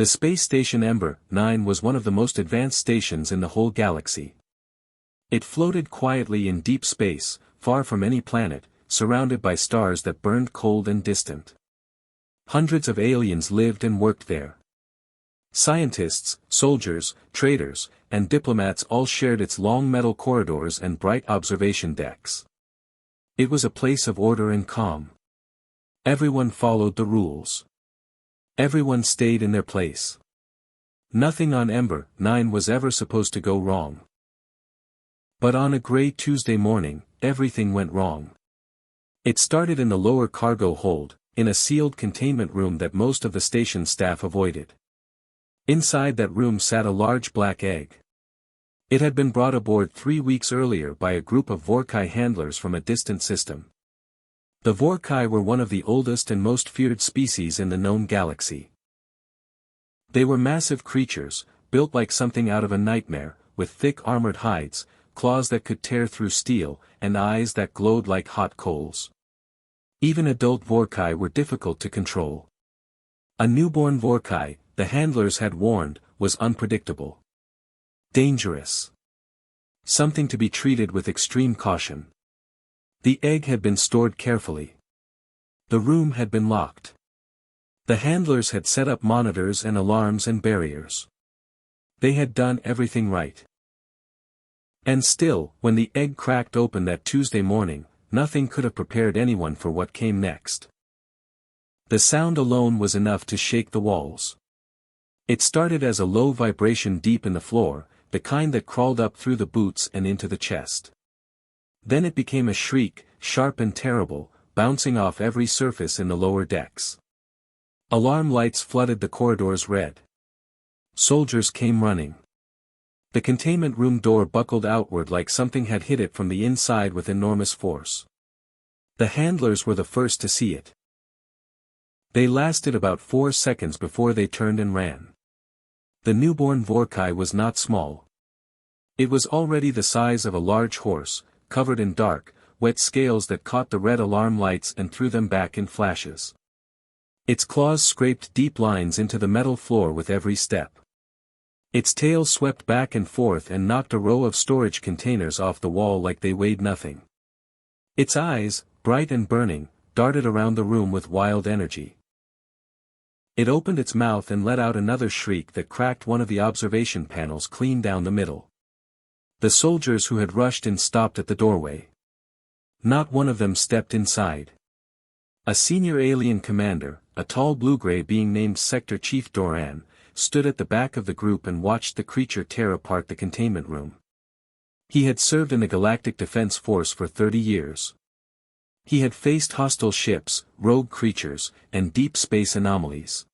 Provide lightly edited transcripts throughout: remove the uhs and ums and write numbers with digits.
The space station Ember 9 was one of the most advanced stations in the whole galaxy. It floated quietly in deep space, far from any planet, surrounded by stars that burned cold and distant. Hundreds of aliens lived and worked there. Scientists, soldiers, traders, and diplomats all shared its long metal corridors and bright observation decks. It was a place of order and calm. Everyone followed the rules. Everyone stayed in their place. Nothing on Ember 9 was ever supposed to go wrong. But on a gray Tuesday morning, everything went wrong. It started in the lower cargo hold, in a sealed containment room that most of the station staff avoided. Inside that room sat a large black egg. It had been brought aboard 3 weeks earlier by a group of Vorkai handlers from a distant system. The Vorkai were one of the oldest and most feared species in the known galaxy. They were massive creatures, built like something out of a nightmare, with thick armored hides, claws that could tear through steel, and eyes that glowed like hot coals. Even adult Vorkai were difficult to control. A newborn Vorkai, the handlers had warned, was unpredictable. Dangerous. Something to be treated with extreme caution. The egg had been stored carefully. The room had been locked. The handlers had set up monitors and alarms and barriers. They had done everything right. And still, when the egg cracked open that Tuesday morning, nothing could have prepared anyone for what came next. The sound alone was enough to shake the walls. It started as a low vibration deep in the floor, the kind that crawled up through the boots and into the chest. Then it became a shriek, sharp and terrible, bouncing off every surface in the lower decks. Alarm lights flooded the corridors red. Soldiers came running. The containment room door buckled outward like something had hit it from the inside with enormous force. The handlers were the first to see it. They lasted about 4 seconds before they turned and ran. The newborn Vorkai was not small. It was already the size of a large horse, covered in dark, wet scales that caught the red alarm lights and threw them back in flashes. Its claws scraped deep lines into the metal floor with every step. Its tail swept back and forth and knocked a row of storage containers off the wall like they weighed nothing. Its eyes, bright and burning, darted around the room with wild energy. It opened its mouth and let out another shriek that cracked one of the observation panels clean down the middle. The soldiers who had rushed in stopped at the doorway. Not one of them stepped inside. A senior alien commander, a tall blue-gray being named Sector Chief Doran, stood at the back of the group and watched the creature tear apart the containment room. He had served in the Galactic Defense Force for 30 years. He had faced hostile ships, rogue creatures, and deep space anomalies.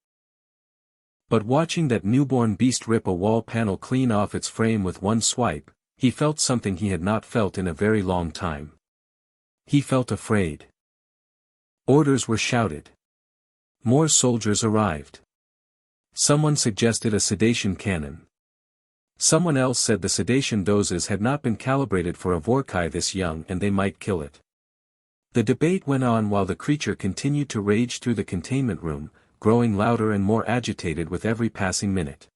But watching that newborn beast rip a wall panel clean off its frame with one swipe, he felt something he had not felt in a very long time. He felt afraid. Orders were shouted. More soldiers arrived. Someone suggested a sedation cannon. Someone else said the sedation doses had not been calibrated for a Vorkai this young and they might kill it. The debate went on while the creature continued to rage through the containment room, growing louder and more agitated with every passing minute.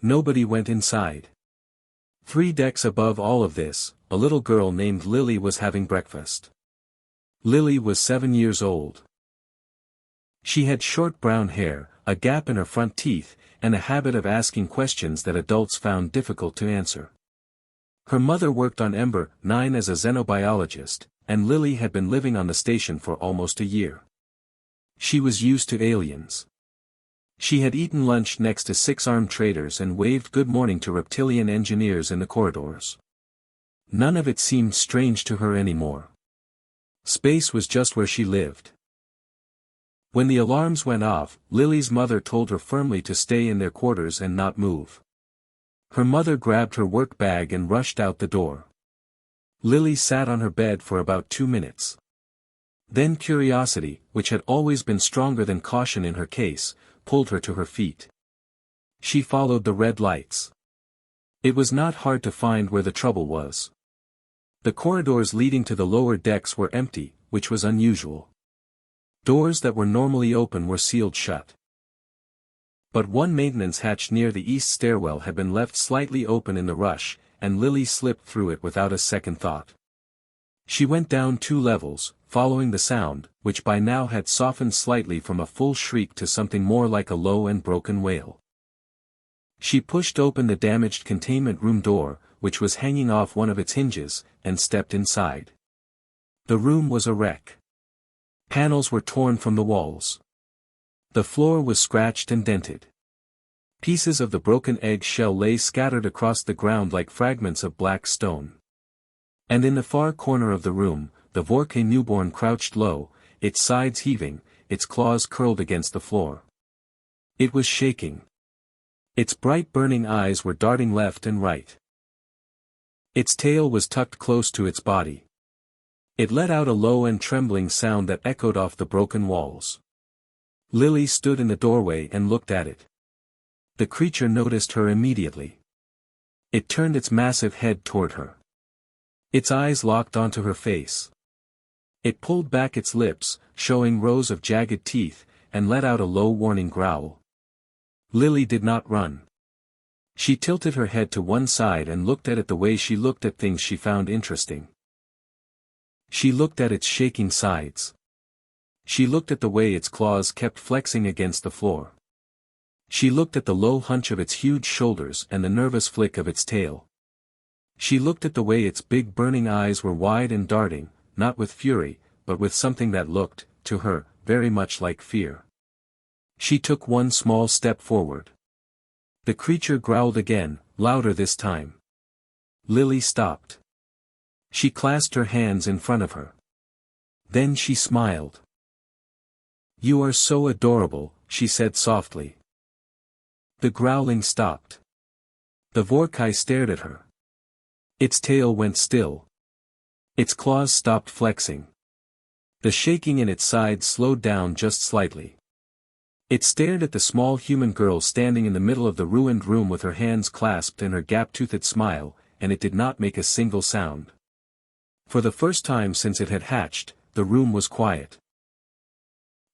Nobody went inside. 3 decks above all of this, a little girl named Lily was having breakfast. Lily was 7 years old. She had short brown hair, a gap in her front teeth, and a habit of asking questions that adults found difficult to answer. Her mother worked on Ember 9 as a xenobiologist, and Lily had been living on the station for almost a year. She was used to aliens. She had eaten lunch next to 6 armed traders and waved good morning to reptilian engineers in the corridors. None of it seemed strange to her anymore. Space was just where she lived. When the alarms went off, Lily's mother told her firmly to stay in their quarters and not move. Her mother grabbed her work bag and rushed out the door. Lily sat on her bed for about 2 minutes. Then curiosity, which had always been stronger than caution in her case, pulled her to her feet. She followed the red lights. It was not hard to find where the trouble was. The corridors leading to the lower decks were empty, which was unusual. Doors that were normally open were sealed shut. But one maintenance hatch near the east stairwell had been left slightly open in the rush, and Lily slipped through it without a second thought. She went down 2 levels, following the sound, which by now had softened slightly from a full shriek to something more like a low and broken wail. She pushed open the damaged containment room door, which was hanging off one of its hinges, and stepped inside. The room was a wreck. Panels were torn from the walls. The floor was scratched and dented. Pieces of the broken egg shell lay scattered across the ground like fragments of black stone. And in the far corner of the room, the Vorkay newborn crouched low, its sides heaving, its claws curled against the floor. It was shaking. Its bright burning eyes were darting left and right. Its tail was tucked close to its body. It let out a low and trembling sound that echoed off the broken walls. Lily stood in the doorway and looked at it. The creature noticed her immediately. It turned its massive head toward her. Its eyes locked onto her face. It pulled back its lips, showing rows of jagged teeth, and let out a low warning growl. Lily did not run. She tilted her head to one side and looked at it the way she looked at things she found interesting. She looked at its shaking sides. She looked at the way its claws kept flexing against the floor. She looked at the low hunch of its huge shoulders and the nervous flick of its tail. She looked at the way its big burning eyes were wide and darting, not with fury, but with something that looked, to her, very much like fear. She took one small step forward. The creature growled again, louder this time. Lily stopped. She clasped her hands in front of her. Then she smiled. "You are so adorable," she said softly. The growling stopped. The Vorkay stared at her. Its tail went still. Its claws stopped flexing. The shaking in its sides slowed down just slightly. It stared at the small human girl standing in the middle of the ruined room with her hands clasped and her gap-toothed smile, and it did not make a single sound. For the first time since it had hatched, the room was quiet.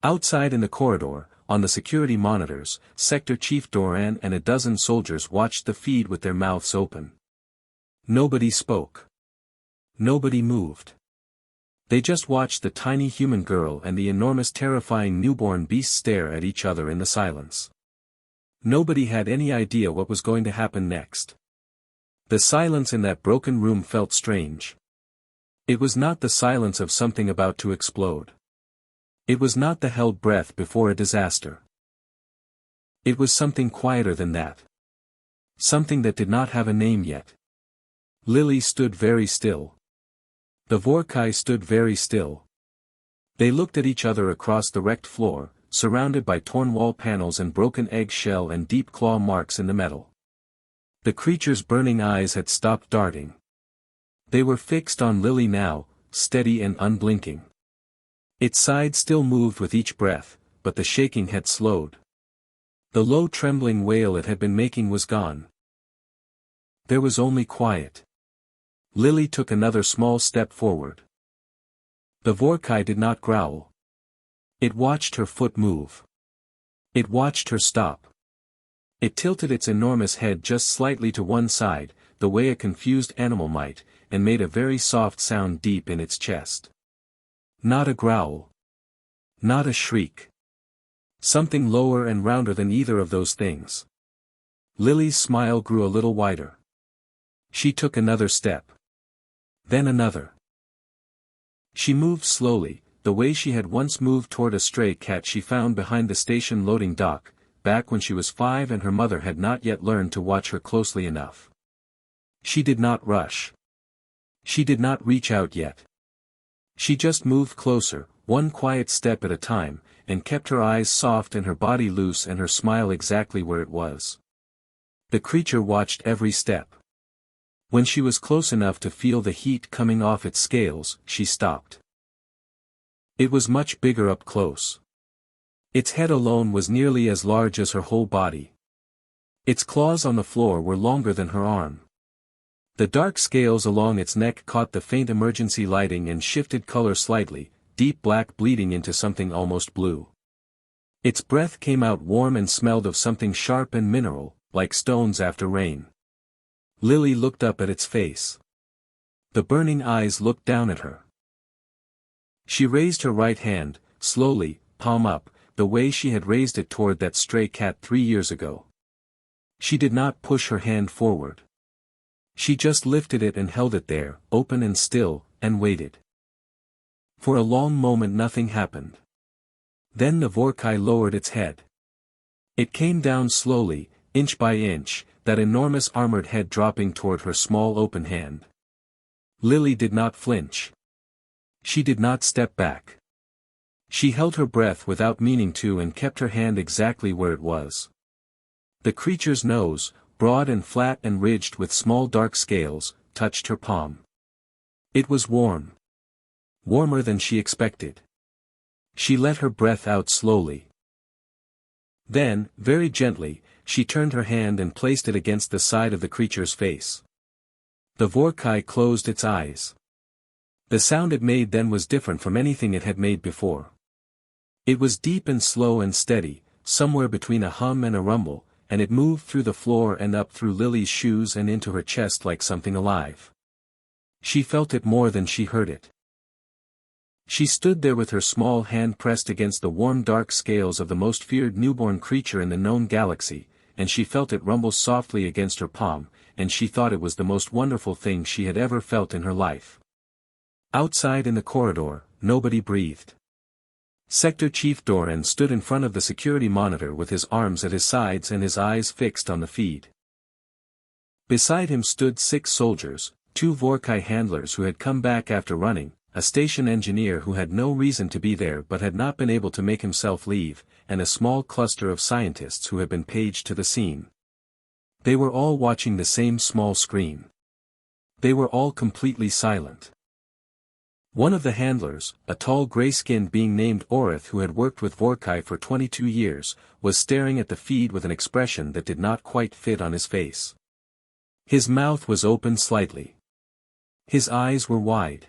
Outside in the corridor, on the security monitors, Sector Chief Doran and a dozen soldiers watched the feed with their mouths open. Nobody spoke. Nobody moved. They just watched the tiny human girl and the enormous terrifying newborn beast stare at each other in the silence. Nobody had any idea what was going to happen next. The silence in that broken room felt strange. It was not the silence of something about to explode. It was not the held breath before a disaster. It was something quieter than that. Something that did not have a name yet. Lily stood very still. The Vorkay stood very still. They looked at each other across the wrecked floor, surrounded by torn wall panels and broken egg shell and deep claw marks in the metal. The creature's burning eyes had stopped darting. They were fixed on Lily now, steady and unblinking. Its sides still moved with each breath, but the shaking had slowed. The low trembling wail it had been making was gone. There was only quiet. Lily took another small step forward. The Vorkay did not growl. It watched her foot move. It watched her stop. It tilted its enormous head just slightly to one side, the way a confused animal might, and made a very soft sound deep in its chest. Not a growl. Not a shriek. Something lower and rounder than either of those things. Lily's smile grew a little wider. She took another step. Then another. She moved slowly, the way she had once moved toward a stray cat she found behind the station loading dock, back when she was 5 and her mother had not yet learned to watch her closely enough. She did not rush. She did not reach out yet. She just moved closer, one quiet step at a time, and kept her eyes soft and her body loose and her smile exactly where it was. The creature watched every step. When she was close enough to feel the heat coming off its scales, she stopped. It was much bigger up close. Its head alone was nearly as large as her whole body. Its claws on the floor were longer than her arm. The dark scales along its neck caught the faint emergency lighting and shifted color slightly, deep black bleeding into something almost blue. Its breath came out warm and smelled of something sharp and mineral, like stones after rain. Lily looked up at its face. The burning eyes looked down at her. She raised her right hand, slowly, palm up, the way she had raised it toward that stray cat 3 years ago. She did not push her hand forward. She just lifted it and held it there, open and still, and waited. For a long moment nothing happened. Then the Vorkai lowered its head. It came down slowly, inch by inch, that enormous armored head dropping toward her small open hand. Lily did not flinch. She did not step back. She held her breath without meaning to and kept her hand exactly where it was. The creature's nose, broad and flat and ridged with small dark scales, touched her palm. It was warm. Warmer than she expected. She let her breath out slowly. Then, very gently, she turned her hand and placed it against the side of the creature's face. The Vorkai closed its eyes. The sound it made then was different from anything it had made before. It was deep and slow and steady, somewhere between a hum and a rumble, and it moved through the floor and up through Lily's shoes and into her chest like something alive. She felt it more than she heard it. She stood there with her small hand pressed against the warm dark scales of the most feared newborn creature in the known galaxy, and she felt it rumble softly against her palm, and she thought it was the most wonderful thing she had ever felt in her life. Outside in the corridor, nobody breathed. Sector Chief Doran stood in front of the security monitor with his arms at his sides and his eyes fixed on the feed. Beside him stood 6 soldiers, 2 Vorkai handlers who had come back after running, a station engineer who had no reason to be there but had not been able to make himself leave, and a small cluster of scientists who had been paged to the scene. They were all watching the same small screen. They were all completely silent. One of the handlers, a tall gray-skinned being named Orith who had worked with Vorkai for 22 years, was staring at the feed with an expression that did not quite fit on his face. His mouth was open slightly. His eyes were wide.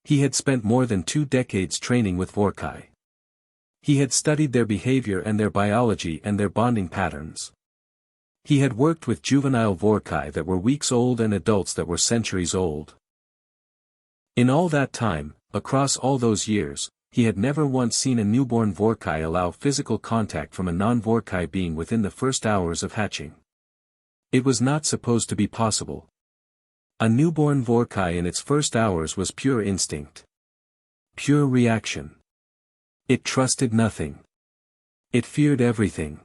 He had spent more than 2 decades training with Vorkai. He had studied their behavior and their biology and their bonding patterns. He had worked with juvenile Vorkai that were weeks old and adults that were centuries old. In all that time, across all those years, he had never once seen a newborn Vorkai allow physical contact from a non-Vorkai being within the first hours of hatching. It was not supposed to be possible. A newborn Vorkai in its first hours was pure instinct. Pure reaction. It trusted nothing. It feared everything.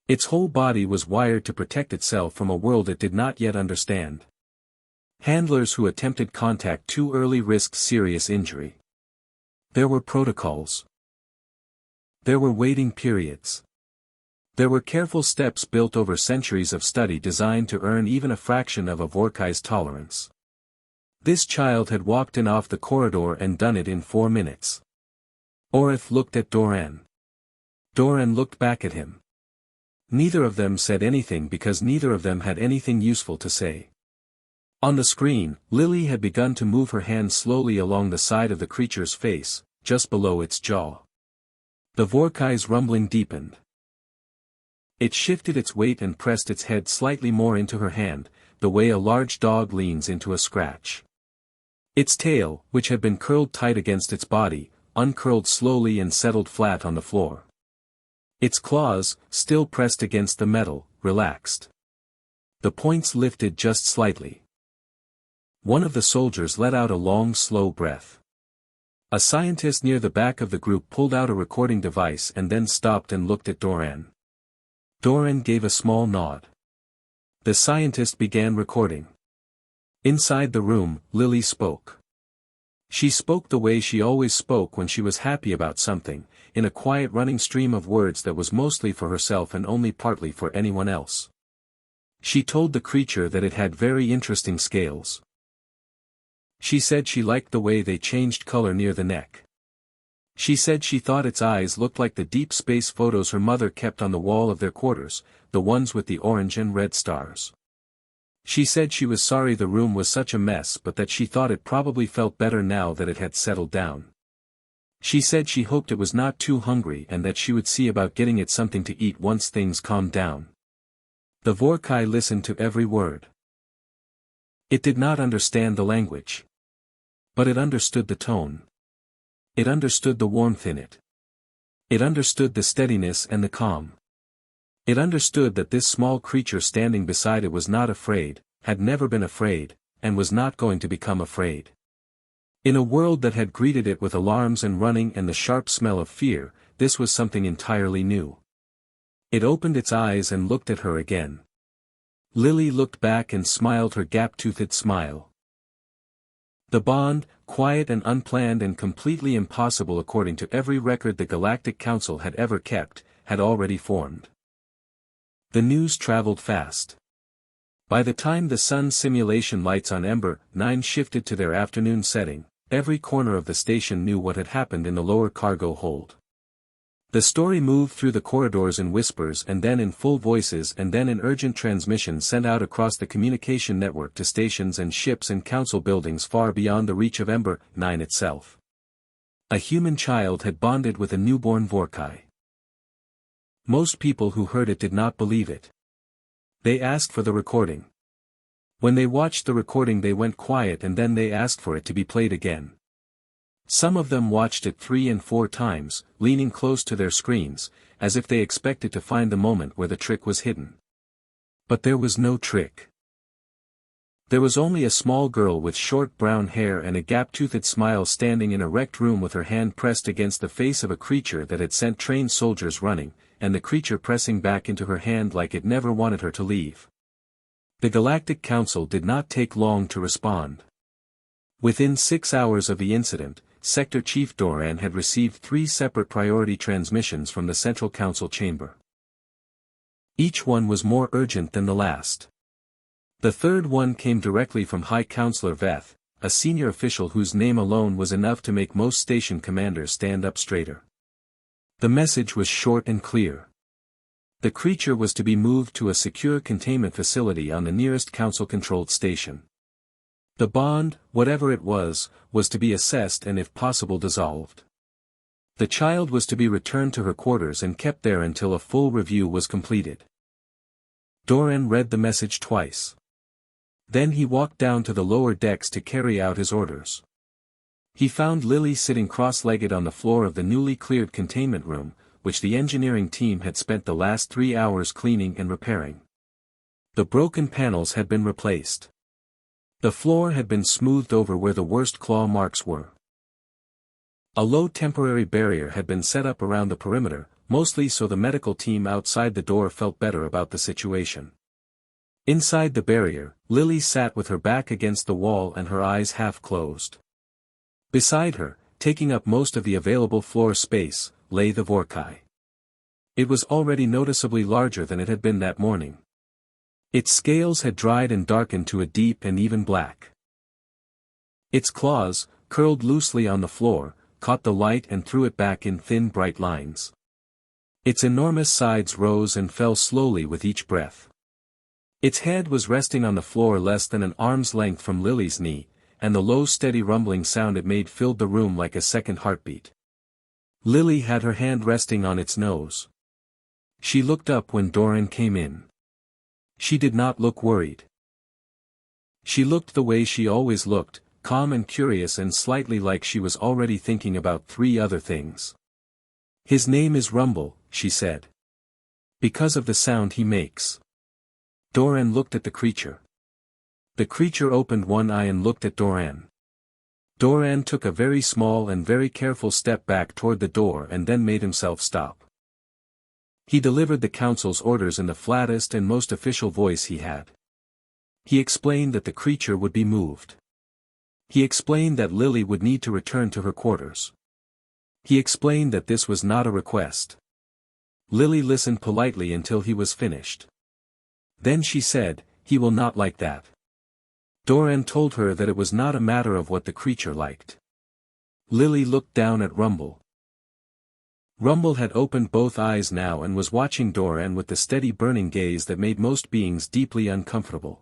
Its whole body was wired to protect itself from a world it did not yet understand. Handlers who attempted contact too early risked serious injury. There were protocols. There were waiting periods. There were careful steps built over centuries of study designed to earn even a fraction of a Vorkai's tolerance. This child had walked in off the corridor and done it in 4 minutes. Orith looked at Doran. Doran looked back at him. Neither of them said anything because neither of them had anything useful to say. On the screen, Lily had begun to move her hand slowly along the side of the creature's face, just below its jaw. The Vorkai's rumbling deepened. It shifted its weight and pressed its head slightly more into her hand, the way a large dog leans into a scratch. Its tail, which had been curled tight against its body, uncurled slowly and settled flat on the floor. Its claws, still pressed against the metal, relaxed. The points lifted just slightly. One of the soldiers let out a long slow breath. A scientist near the back of the group pulled out a recording device and then stopped and looked at Doran. Doran gave a small nod. The scientist began recording. Inside the room, Lily spoke. She spoke the way she always spoke when she was happy about something, in a quiet running stream of words that was mostly for herself and only partly for anyone else. She told the creature that it had very interesting scales. She said she liked the way they changed color near the neck. She said she thought its eyes looked like the deep space photos her mother kept on the wall of their quarters, the ones with the orange and red stars. She said she was sorry the room was such a mess but that she thought it probably felt better now that it had settled down. She said she hoped it was not too hungry and that she would see about getting it something to eat once things calmed down. The Vorkai listened to every word. It did not understand the language. But it understood the tone. It understood the warmth in it. It understood the steadiness and the calm. It understood that this small creature standing beside it was not afraid, had never been afraid, and was not going to become afraid. In a world that had greeted it with alarms and running and the sharp smell of fear, this was something entirely new. It opened its eyes and looked at her again. Lily looked back and smiled her gap-toothed smile. The bond, quiet and unplanned and completely impossible according to every record the Galactic Council had ever kept, had already formed. The news traveled fast. By the time the sun simulation lights on Ember 9 shifted to their afternoon setting, every corner of the station knew what had happened in the lower cargo hold. The story moved through the corridors in whispers and then in full voices and then in urgent transmission sent out across the communication network to stations and ships and council buildings far beyond the reach of Ember 9 itself. A human child had bonded with a newborn Vorkai. Most people who heard it did not believe it. They asked for the recording. When they watched the recording they went quiet and then they asked for it to be played again. Some of them watched it 3 and 4 times, leaning close to their screens, as if they expected to find the moment where the trick was hidden. But there was no trick. There was only a small girl with short brown hair and a gap-toothed smile standing in a wrecked room with her hand pressed against the face of a creature that had sent trained soldiers running, and the creature pressing back into her hand like it never wanted her to leave. The Galactic Council did not take long to respond. Within 6 hours of the incident, Sector Chief Doran had received 3 separate priority transmissions from the Central Council chamber. Each one was more urgent than the last. The third one came directly from High Counselor Veth, a senior official whose name alone was enough to make most station commanders stand up straighter. The message was short and clear. The creature was to be moved to a secure containment facility on the nearest council-controlled station. The bond, whatever it was to be assessed and if possible dissolved. The child was to be returned to her quarters and kept there until a full review was completed. Doran read the message twice. Then he walked down to the lower decks to carry out his orders. He found Lily sitting cross-legged on the floor of the newly cleared containment room, which the engineering team had spent the last 3 hours cleaning and repairing. The broken panels had been replaced. The floor had been smoothed over where the worst claw marks were. A low temporary barrier had been set up around the perimeter, mostly so the medical team outside the door felt better about the situation. Inside the barrier, Lily sat with her back against the wall and her eyes half closed. Beside her, taking up most of the available floor space, lay the Vorkai. It was already noticeably larger than it had been that morning. Its scales had dried and darkened to a deep and even black. Its claws, curled loosely on the floor, caught the light and threw it back in thin bright lines. Its enormous sides rose and fell slowly with each breath. Its head was resting on the floor less than an arm's length from Lily's knee, and the low steady rumbling sound it made filled the room like a second heartbeat. Lily had her hand resting on its nose. She looked up when Doran came in. She did not look worried. She looked the way she always looked, calm and curious and slightly like she was already thinking about 3 other things. "His name is Rumble," she said. "Because of the sound he makes." Doran looked at the creature. The creature opened one eye and looked at Doran. Doran took a very small and very careful step back toward the door and then made himself stop. He delivered the council's orders in the flattest and most official voice he had. He explained that the creature would be moved. He explained that Lily would need to return to her quarters. He explained that this was not a request. Lily listened politely until he was finished. Then she said, "He will not like that." Doran told her that it was not a matter of what the creature liked. Lily looked down at Rumble. Rumble had opened both eyes now and was watching Doran with the steady burning gaze that made most beings deeply uncomfortable.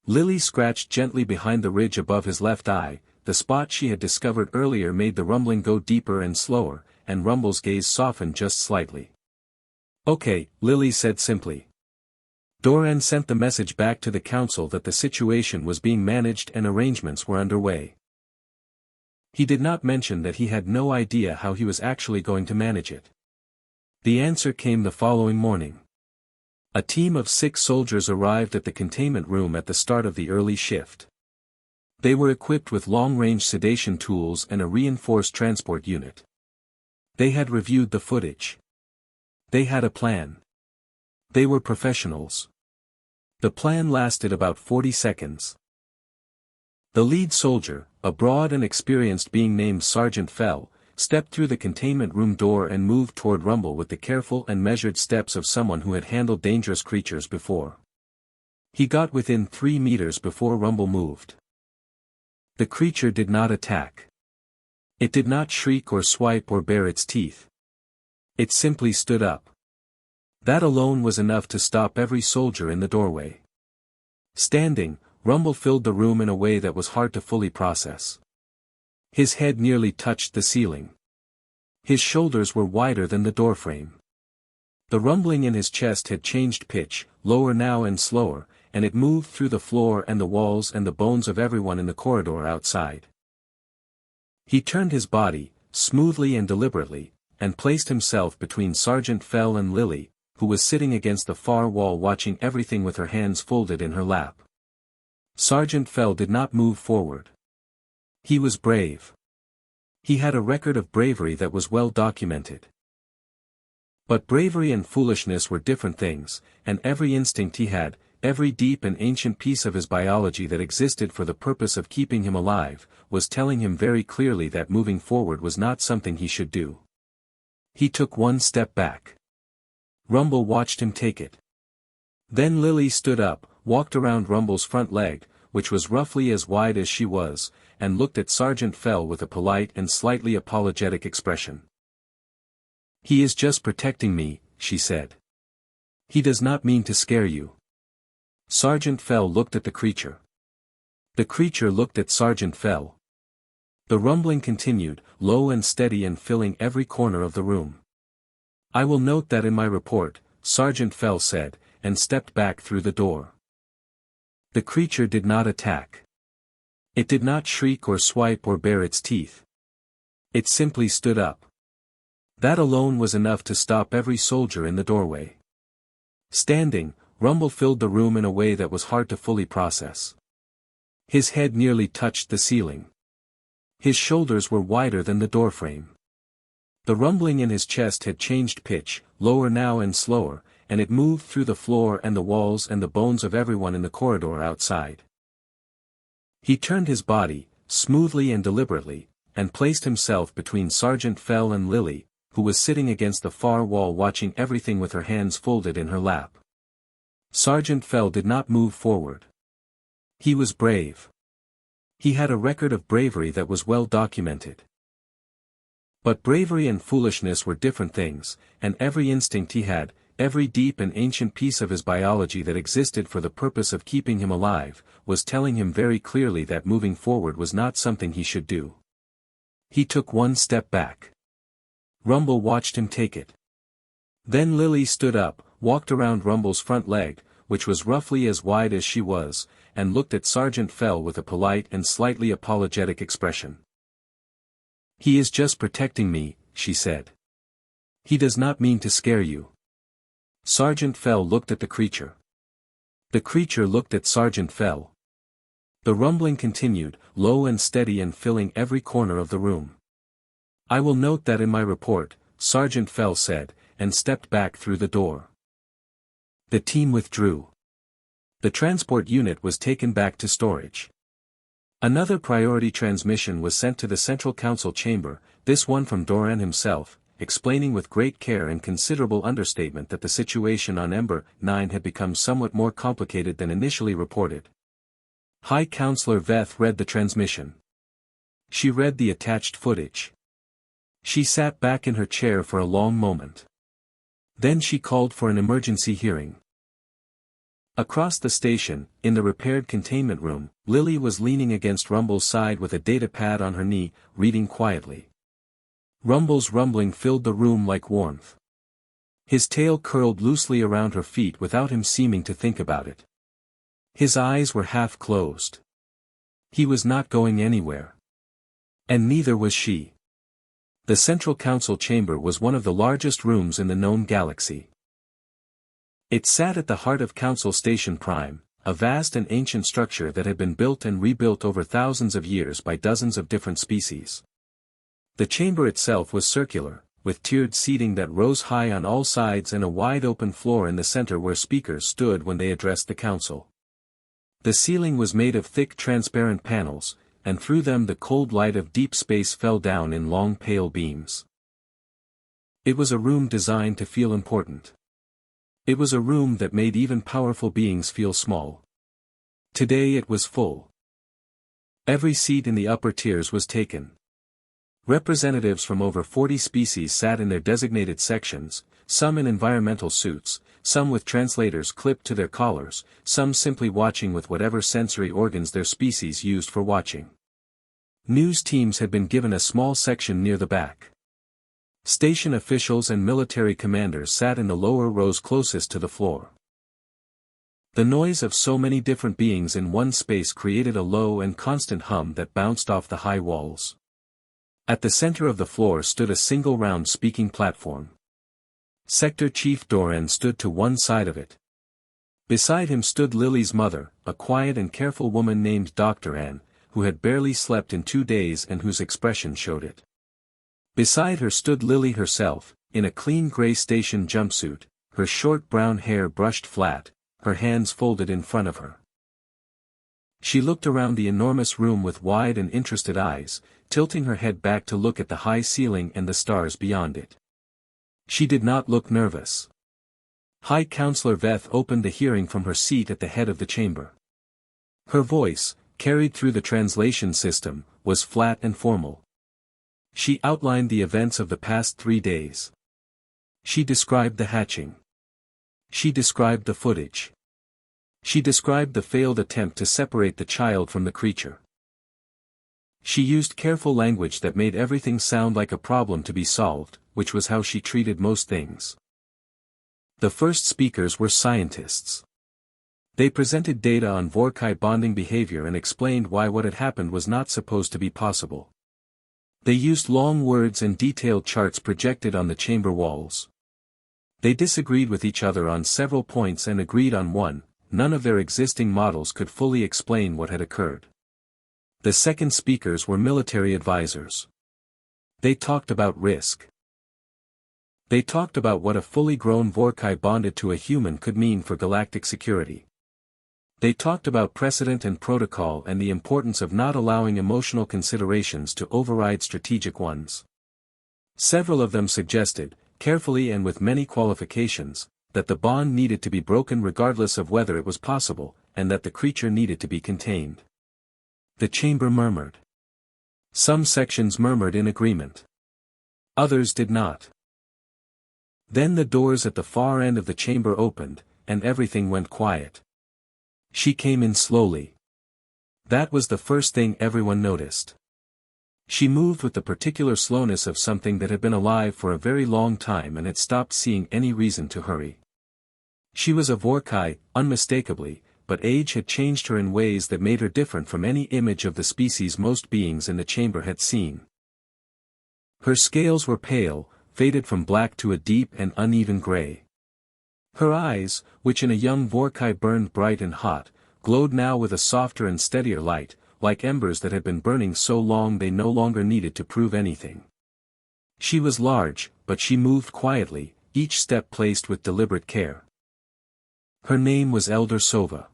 Lily scratched gently behind the ridge above his left eye, the spot she had discovered earlier made the rumbling go deeper and slower, and Rumble's gaze softened just slightly. "Okay," Lily said simply. Doran sent the message back to the council that the situation was being managed and arrangements were underway. He did not mention that he had no idea how he was actually going to manage it. The answer came the following morning. A team of 6 soldiers arrived at the containment room at the start of the early shift. They were equipped with long-range sedation tools and a reinforced transport unit. They had reviewed the footage. They had a plan. They were professionals. The plan lasted about 40 seconds. The lead soldier, a broad and experienced being named Sergeant Fell, stepped through the containment room door and moved toward Rumble with the careful and measured steps of someone who had handled dangerous creatures before. He got within 3 meters before Rumble moved. The creature did not attack. It did not shriek or swipe or bare its teeth. It simply stood up. That alone was enough to stop every soldier in the doorway. Standing, Rumble filled the room in a way that was hard to fully process. His head nearly touched the ceiling. His shoulders were wider than the doorframe. The rumbling in his chest had changed pitch, lower now and slower, and it moved through the floor and the walls and the bones of everyone in the corridor outside. He turned his body, smoothly and deliberately, and placed himself between Sergeant Fell and Lily, who was sitting against the far wall watching everything with her hands folded in her lap. Sergeant Fell did not move forward. He was brave. He had a record of bravery that was well documented. But bravery and foolishness were different things, and every instinct he had, every deep and ancient piece of his biology that existed for the purpose of keeping him alive, was telling him very clearly that moving forward was not something he should do. He took one step back. Rumble watched him take it. Then Lily stood up, walked around Rumble's front leg, which was roughly as wide as she was, and looked at Sergeant Fell with a polite and slightly apologetic expression. "He is just protecting me," she said. "He does not mean to scare you." Sergeant Fell looked at the creature. The creature looked at Sergeant Fell. The rumbling continued, low and steady and filling every corner of the room. "I will note that in my report," Sergeant Fell said, and stepped back through the door. The creature did not attack. It did not shriek or swipe or bare its teeth. It simply stood up. That alone was enough to stop every soldier in the doorway. Standing, Rumble filled the room in a way that was hard to fully process. His head nearly touched the ceiling. His shoulders were wider than the doorframe. The rumbling in his chest had changed pitch, lower now and slower, and it moved through the floor and the walls and the bones of everyone in the corridor outside. He turned his body, smoothly and deliberately, and placed himself between Sergeant Fell and Lily, who was sitting against the far wall watching everything with her hands folded in her lap. Sergeant Fell did not move forward. He was brave. He had a record of bravery that was well documented. But bravery and foolishness were different things, and every instinct he had, every deep and ancient piece of his biology that existed for the purpose of keeping him alive, was telling him very clearly that moving forward was not something he should do. He took one step back. Rumble watched him take it. Then Lily stood up, walked around Rumble's front leg, which was roughly as wide as she was, and looked at Sergeant Fell with a polite and slightly apologetic expression. "He is just protecting me," she said. "He does not mean to scare you." Sergeant Fell looked at the creature. The creature looked at Sergeant Fell. The rumbling continued, low and steady and filling every corner of the room. "I will note that in my report," Sergeant Fell said, and stepped back through the door. The team withdrew. The transport unit was taken back to storage. Another priority transmission was sent to the Central Council chamber, this one from Doran himself, explaining with great care and considerable understatement that the situation on Ember 9 had become somewhat more complicated than initially reported. High Counselor Veth read the transmission. She read the attached footage. She sat back in her chair for a long moment. Then she called for an emergency hearing. Across the station, in the repaired containment room, Lily was leaning against Rumble's side with a datapad on her knee, reading quietly. Rumble's rumbling filled the room like warmth. His tail curled loosely around her feet without him seeming to think about it. His eyes were half closed. He was not going anywhere. And neither was she. The Central Council chamber was one of the largest rooms in the known galaxy. It sat at the heart of Council Station Prime, a vast and ancient structure that had been built and rebuilt over thousands of years by dozens of different species. The chamber itself was circular, with tiered seating that rose high on all sides and a wide-open floor in the center where speakers stood when they addressed the council. The ceiling was made of thick transparent panels, and through them the cold light of deep space fell down in long pale beams. It was a room designed to feel important. It was a room that made even powerful beings feel small. Today it was full. Every seat in the upper tiers was taken. Representatives from over 40 species sat in their designated sections, some in environmental suits, some with translators clipped to their collars, some simply watching with whatever sensory organs their species used for watching. News teams had been given a small section near the back. Station officials and military commanders sat in the lower rows closest to the floor. The noise of so many different beings in one space created a low and constant hum that bounced off the high walls. At the center of the floor stood a single round speaking platform. Sector Chief Doran stood to one side of it. Beside him stood Lily's mother, a quiet and careful woman named Dr. Anne, who had barely slept in 2 days and whose expression showed it. Beside her stood Lily herself, in a clean gray station jumpsuit, her short brown hair brushed flat, her hands folded in front of her. She looked around the enormous room with wide and interested eyes, tilting her head back to look at the high ceiling and the stars beyond it. She did not look nervous. High Counselor Veth opened the hearing from her seat at the head of the chamber. Her voice, carried through the translation system, was flat and formal. She outlined the events of the past 3 days. She described the hatching. She described the footage. She described the failed attempt to separate the child from the creature. She used careful language that made everything sound like a problem to be solved, which was how she treated most things. The first speakers were scientists. They presented data on Vorkai bonding behavior and explained why what had happened was not supposed to be possible. They used long words and detailed charts projected on the chamber walls. They disagreed with each other on several points and agreed on one: none of their existing models could fully explain what had occurred. The second speakers were military advisors. They talked about risk. They talked about what a fully grown Vorkai bonded to a human could mean for galactic security. They talked about precedent and protocol and the importance of not allowing emotional considerations to override strategic ones. Several of them suggested, carefully and with many qualifications, that the bond needed to be broken regardless of whether it was possible, and that the creature needed to be contained. The chamber murmured. Some sections murmured in agreement. Others did not. Then the doors at the far end of the chamber opened, and everything went quiet. She came in slowly. That was the first thing everyone noticed. She moved with the particular slowness of something that had been alive for a very long time and had stopped seeing any reason to hurry. She was a Vorkai, unmistakably, but age had changed her in ways that made her different from any image of the species most beings in the chamber had seen. Her scales were pale, faded from black to a deep and uneven gray. Her eyes, which in a young Vorkai burned bright and hot, glowed now with a softer and steadier light, like embers that had been burning so long they no longer needed to prove anything. She was large, but she moved quietly, each step placed with deliberate care. Her name was Elder Sova.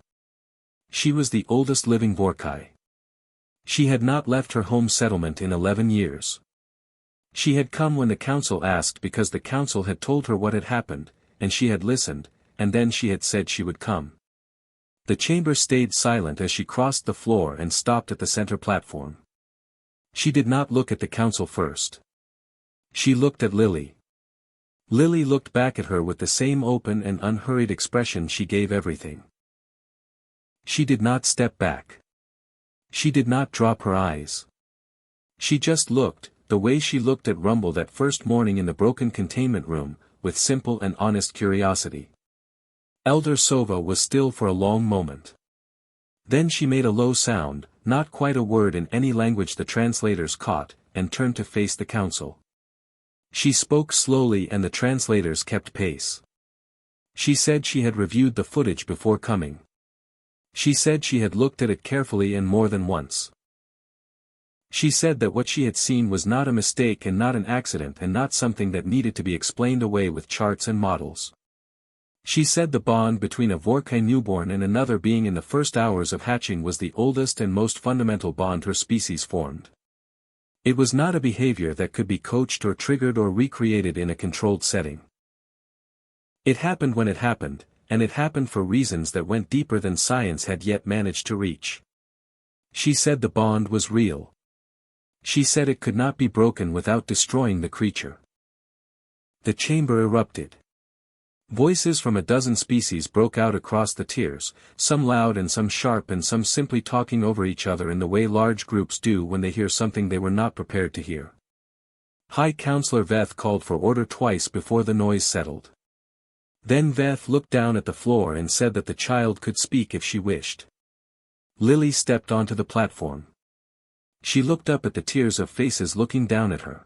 She was the oldest living Vorkai. She had not left her home settlement in 11 years. She had come when the council asked because the council had told her what had happened, and she had listened, and then she had said she would come. The chamber stayed silent as she crossed the floor and stopped at the center platform. She did not look at the council first. She looked at Lily. Lily looked back at her with the same open and unhurried expression she gave everything. She did not step back. She did not drop her eyes. She just looked, the way she looked at Rumble that first morning in the broken containment room, with simple and honest curiosity. Elder Sova was still for a long moment. Then she made a low sound, not quite a word in any language the translators caught, and turned to face the council. She spoke slowly and the translators kept pace. She said she had reviewed the footage before coming. She said she had looked at it carefully and more than once. She said that what she had seen was not a mistake and not an accident and not something that needed to be explained away with charts and models. She said the bond between a Vorkai newborn and another being in the first hours of hatching was the oldest and most fundamental bond her species formed. It was not a behavior that could be coached or triggered or recreated in a controlled setting. It happened when it happened, and it happened for reasons that went deeper than science had yet managed to reach. She said the bond was real. She said it could not be broken without destroying the creature. The chamber erupted. Voices from a dozen species broke out across the tiers, some loud and some sharp and some simply talking over each other in the way large groups do when they hear something they were not prepared to hear. High Counselor Veth called for order twice before the noise settled. Then Veth looked down at the floor and said that the child could speak if she wished. Lily stepped onto the platform. She looked up at the tiers of faces looking down at her.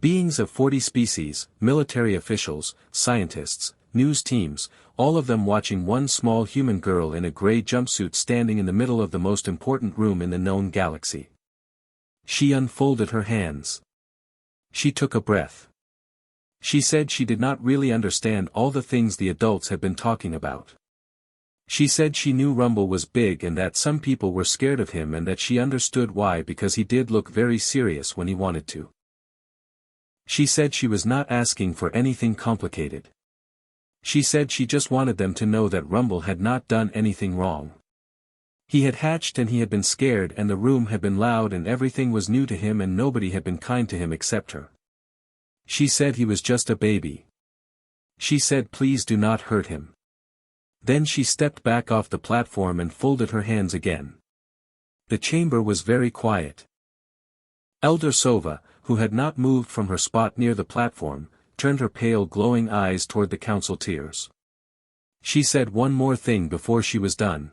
Beings of 40 species, military officials, scientists, news teams, all of them watching one small human girl in a gray jumpsuit standing in the middle of the most important room in the known galaxy. She unfolded her hands. She took a breath. She said she did not really understand all the things the adults had been talking about. She said she knew Rumble was big and that some people were scared of him and that she understood why because he did look very serious when he wanted to. She said she was not asking for anything complicated. She said she just wanted them to know that Rumble had not done anything wrong. He had hatched and he had been scared and the room had been loud and everything was new to him and nobody had been kind to him except her. She said he was just a baby. She said please do not hurt him. Then she stepped back off the platform and folded her hands again. The chamber was very quiet. Elder Sova, who had not moved from her spot near the platform, turned her pale glowing eyes toward the council tiers. She said one more thing before she was done.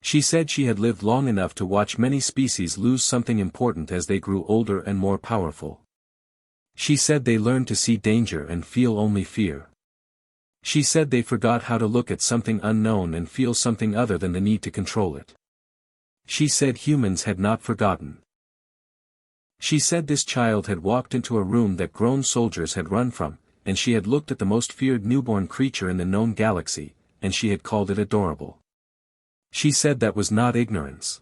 She said she had lived long enough to watch many species lose something important as they grew older and more powerful. She said they learned to see danger and feel only fear. She said they forgot how to look at something unknown and feel something other than the need to control it. She said humans had not forgotten. She said this child had walked into a room that grown soldiers had run from, and she had looked at the most feared newborn creature in the known galaxy, and she had called it adorable. She said that was not ignorance.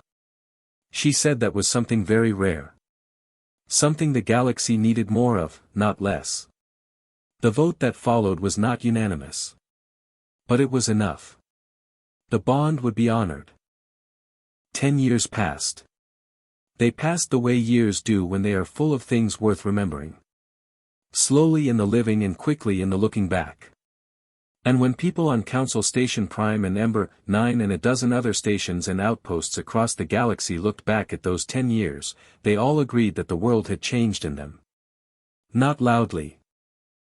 She said that was something very rare. Something the galaxy needed more of, not less. The vote that followed was not unanimous. But it was enough. The bond would be honored. 10 years passed. They passed the way years do when they are full of things worth remembering. Slowly in the living and quickly in the looking back. And when people on Council Station Prime and Ember 9 and a dozen other stations and outposts across the galaxy looked back at those 10 years, they all agreed that the world had changed in them. Not loudly.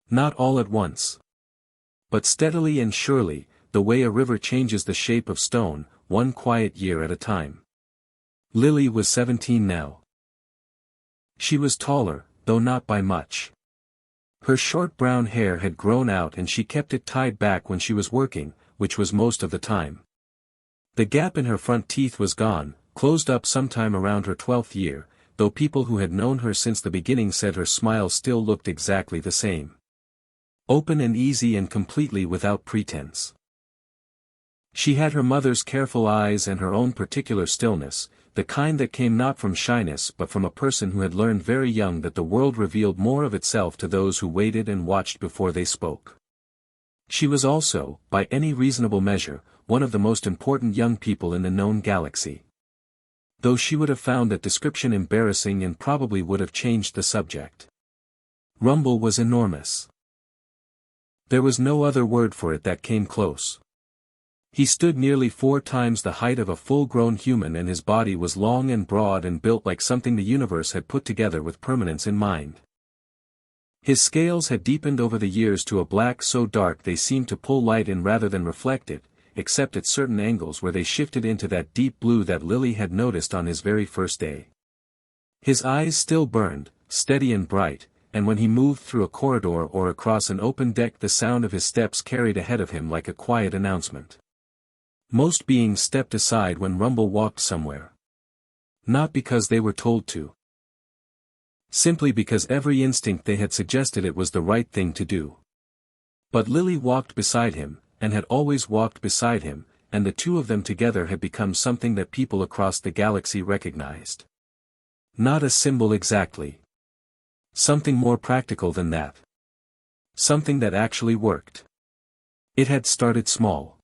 Not all at once. But steadily and surely, the way a river changes the shape of stone, one quiet year at a time. Lily was 17 now. She was taller, though not by much. Her short brown hair had grown out and she kept it tied back when she was working, which was most of the time. The gap in her front teeth was gone, closed up sometime around her 12th year, though people who had known her since the beginning said her smile still looked exactly the same. Open and easy and completely without pretense. She had her mother's careful eyes and her own particular stillness, the kind that came not from shyness but from a person who had learned very young that the world revealed more of itself to those who waited and watched before they spoke. She was also, by any reasonable measure, one of the most important young people in the known galaxy. Though she would have found that description embarrassing and probably would have changed the subject. Rumble was enormous. There was no other word for it that came close. He stood nearly 4 times the height of a full-grown human, and his body was long and broad and built like something the universe had put together with permanence in mind. His scales had deepened over the years to a black so dark they seemed to pull light in rather than reflect it, except at certain angles where they shifted into that deep blue that Lily had noticed on his very first day. His eyes still burned, steady and bright, and when he moved through a corridor or across an open deck the sound of his steps carried ahead of him like a quiet announcement. Most beings stepped aside when Rumble walked somewhere. Not because they were told to. Simply because every instinct they had suggested it was the right thing to do. But Lily walked beside him, and had always walked beside him, and the two of them together had become something that people across the galaxy recognized. Not a symbol exactly. Something more practical than that. Something that actually worked. It had started small.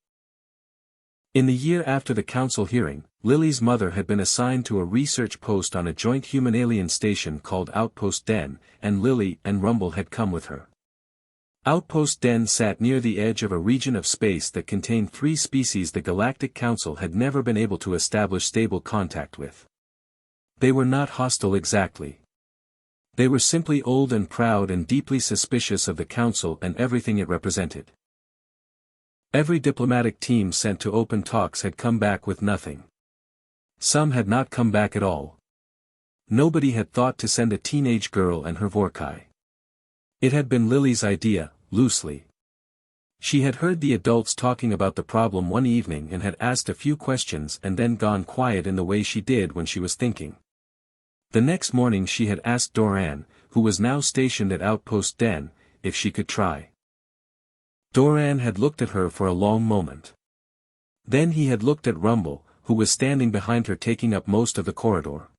In the year after the council hearing, Lily's mother had been assigned to a research post on a joint human-alien station called Outpost Den, and Lily and Rumble had come with her. Outpost Den sat near the edge of a region of space that contained 3 species the Galactic Council had never been able to establish stable contact with. They were not hostile exactly. They were simply old and proud and deeply suspicious of the Council and everything it represented. Every diplomatic team sent to open talks had come back with nothing. Some had not come back at all. Nobody had thought to send a teenage girl and her Vorkai. It had been Lily's idea, loosely. She had heard the adults talking about the problem one evening and had asked a few questions and then gone quiet in the way she did when she was thinking. The next morning she had asked Doran, who was now stationed at Outpost Den, if she could try. Doran had looked at her for a long moment. Then he had looked at Rumble, who was standing behind her taking up most of the corridor.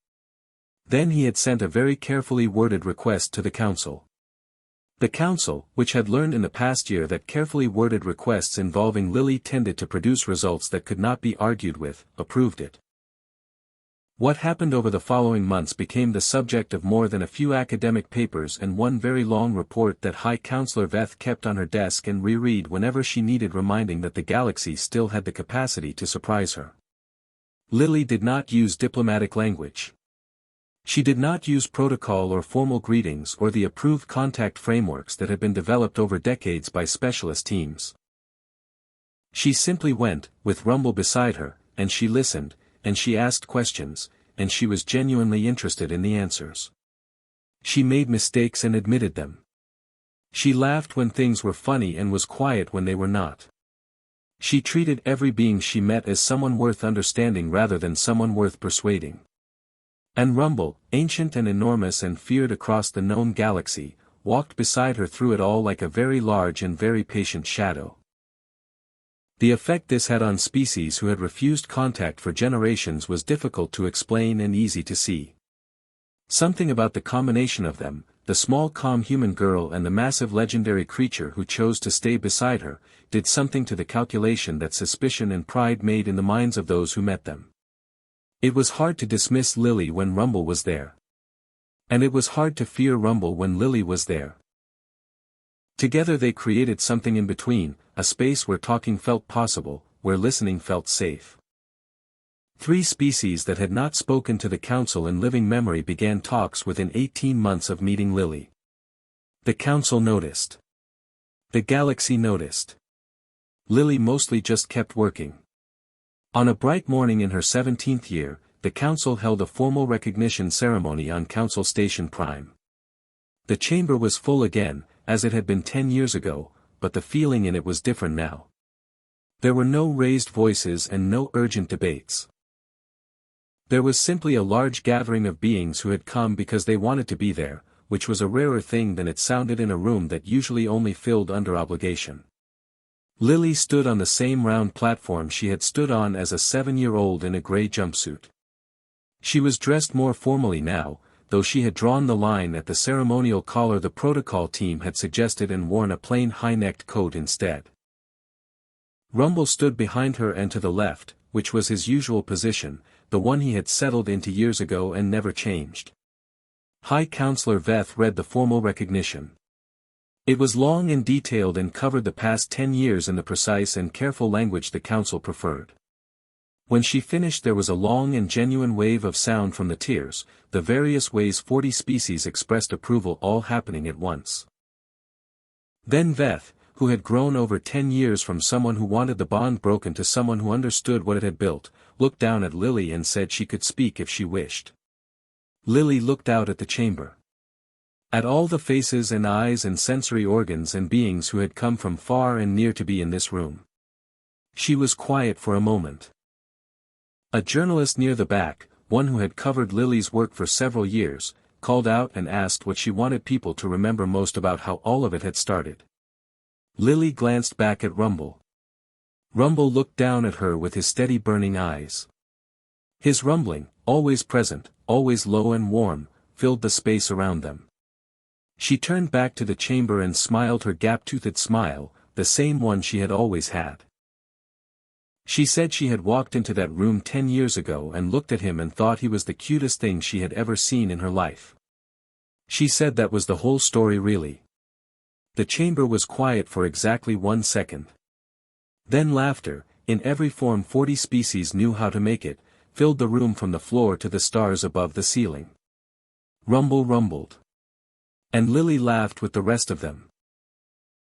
Then he had sent a very carefully worded request to the council. The council, which had learned in the past year that carefully worded requests involving Lily tended to produce results that could not be argued with, approved it. What happened over the following months became the subject of more than a few academic papers and one very long report that High Counselor Veth kept on her desk and reread whenever she needed reminding that the galaxy still had the capacity to surprise her. Lily did not use diplomatic language. She did not use protocol or formal greetings or the approved contact frameworks that had been developed over decades by specialist teams. She simply went, with Rumble beside her, and she listened, and she asked questions, and she was genuinely interested in the answers. She made mistakes and admitted them. She laughed when things were funny and was quiet when they were not. She treated every being she met as someone worth understanding rather than someone worth persuading. And Rumble, ancient and enormous and feared across the known galaxy, walked beside her through it all like a very large and very patient shadow. The effect this had on species who had refused contact for generations was difficult to explain and easy to see. Something about the combination of them, the small calm human girl and the massive legendary creature who chose to stay beside her, did something to the calculation that suspicion and pride made in the minds of those who met them. It was hard to dismiss Lily when Rumble was there. And it was hard to fear Rumble when Lily was there. Together they created something in between, a space where talking felt possible, where listening felt safe. 3 species that had not spoken to the council in living memory began talks within 18 months of meeting Lily. The council noticed. The galaxy noticed. Lily mostly just kept working. On a bright morning in her 17th year, the council held a formal recognition ceremony on Council Station Prime. The chamber was full again, as it had been 10 years ago, but the feeling in it was different now. There were no raised voices and no urgent debates. There was simply a large gathering of beings who had come because they wanted to be there, which was a rarer thing than it sounded in a room that usually only filled under obligation. Lily stood on the same round platform she had stood on as a 7-year-old in a gray jumpsuit. She was dressed more formally now, though she had drawn the line at the ceremonial collar the protocol team had suggested and worn a plain high-necked coat instead. Rumble stood behind her and to the left, which was his usual position, the one he had settled into years ago and never changed. High Counselor Veth read the formal recognition. It was long and detailed and covered the past 10 years in the precise and careful language the council preferred. When she finished there was a long and genuine wave of sound from the tiers, the various ways 40 species expressed approval all happening at once. Then Veth, who had grown over 10 years from someone who wanted the bond broken to someone who understood what it had built, looked down at Lily and said she could speak if she wished. Lily looked out at the chamber. At all the faces and eyes and sensory organs and beings who had come from far and near to be in this room. She was quiet for a moment. A journalist near the back, one who had covered Lily's work for several years, called out and asked what she wanted people to remember most about how all of it had started. Lily glanced back at Rumble. Rumble looked down at her with his steady burning eyes. His rumbling, always present, always low and warm, filled the space around them. She turned back to the chamber and smiled her gap-toothed smile, the same one she had always had. She said she had walked into that room 10 years ago and looked at him and thought he was the cutest thing she had ever seen in her life. She said that was the whole story really. The chamber was quiet for exactly 1 second. Then laughter, in every form 40 species knew how to make it, filled the room from the floor to the stars above the ceiling. Rumble rumbled. And Lily laughed with the rest of them.